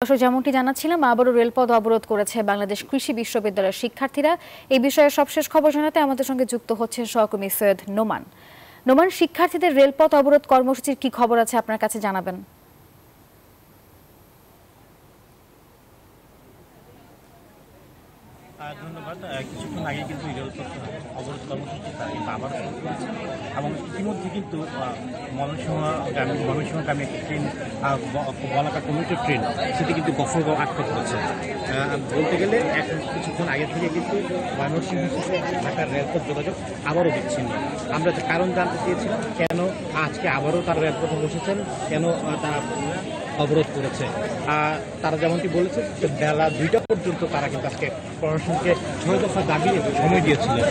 দর্শক, যেমনটি জানাচ্ছিলাম, আবারও রেলপথ অবরোধ করেছে বাংলাদেশ কৃষি বিশ্ববিদ্যালয়ের শিক্ষার্থীরা। এই বিষয়ে সবশেষ খবর জানাতে আমাদের সঙ্গে যুক্ত হচ্ছেন সহকর্মী সৈয়দ নোমান। নোমান, শিক্ষার্থীদের রেলপথ অবরোধ কর্মসূচির কি খবর আছে আপনার কাছে জানাবেন? ধন্যবাদ। কিছুক্ষণ আগে কিন্তু রেলপথ অবরোধ কর্মসূচি আবার শুরু করেছে এবং ইতিমধ্যে কিন্তু ময়মনসিংহগামী একটি ট্রেন, বলাকা কমিউটার ট্রেন, সেটি কিন্তু গফরগাঁও আটকা পড়েছে। বলতে গেলে এখন কিছুক্ষণ আগে থেকে কিন্তু ময়মনসিংহ থেকে ঢাকার রেলপথ যোগাযোগ আবারও বিচ্ছিন্ন। আমরা কারণ জানতে চেয়েছিলাম কেন আজকে আবারও তারা রেলপথে বসেছেন, কেন তারা অবরোধ করেছে। তারা যেমনটি বলেছে যে বেলা 2টা পর্যন্ত তারা কিন্তু আজকে প্রশাসনকে 6 দফা দাবি সময় দিয়েছিলেন।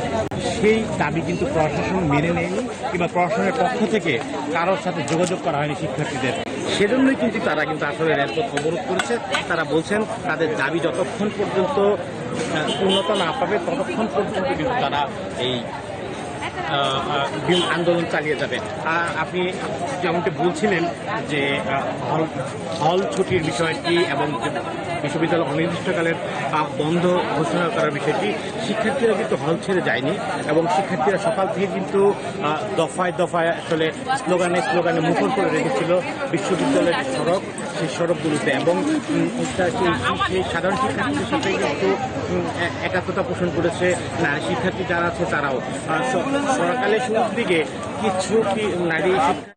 সেই দাবি কিন্তু প্রশাসন মেনে নেয়নি, কিংবা প্রশাসনের পক্ষ থেকে কারোর সাথে যোগাযোগ করা হয়নি শিক্ষার্থীদের। সেজন্যই কিন্তু তারা কিন্তু আসলে রেলপথ অবরোধ করেছে। তারা বলছেন তাদের দাবি যতক্ষণ পর্যন্ত পূর্ণতা না পাবে ততক্ষণ পর্যন্ত কিন্তু তারা এই আন্দোলন চালিয়ে যাবে। আপনি যেমনটি বলছিলেন যে হল ছুটির বিষয়টি এবং বিশ্ববিদ্যালয় অনির্দিষ্টকালের বন্ধ ঘোষণা করার বিষয়টি, শিক্ষার্থীরা কিন্তু হল ছেড়ে যায়নি এবং শিক্ষার্থীরা সকাল থেকে কিন্তু দফায় দফায় আসলে স্লোগানে মুখর করে রেখেছিল বিশ্ববিদ্যালয়ের সড়ক, সেই সড়কগুলোতে, এবং সেই সাধারণ শিক্ষার্থীদের সাথে কিন্তু একাত্মতা পোষণ করেছে নারী শিক্ষার্থী যারা আছে তারাও। সকালে শুরুর দিকে কিছু নারী শিক্ষার্থী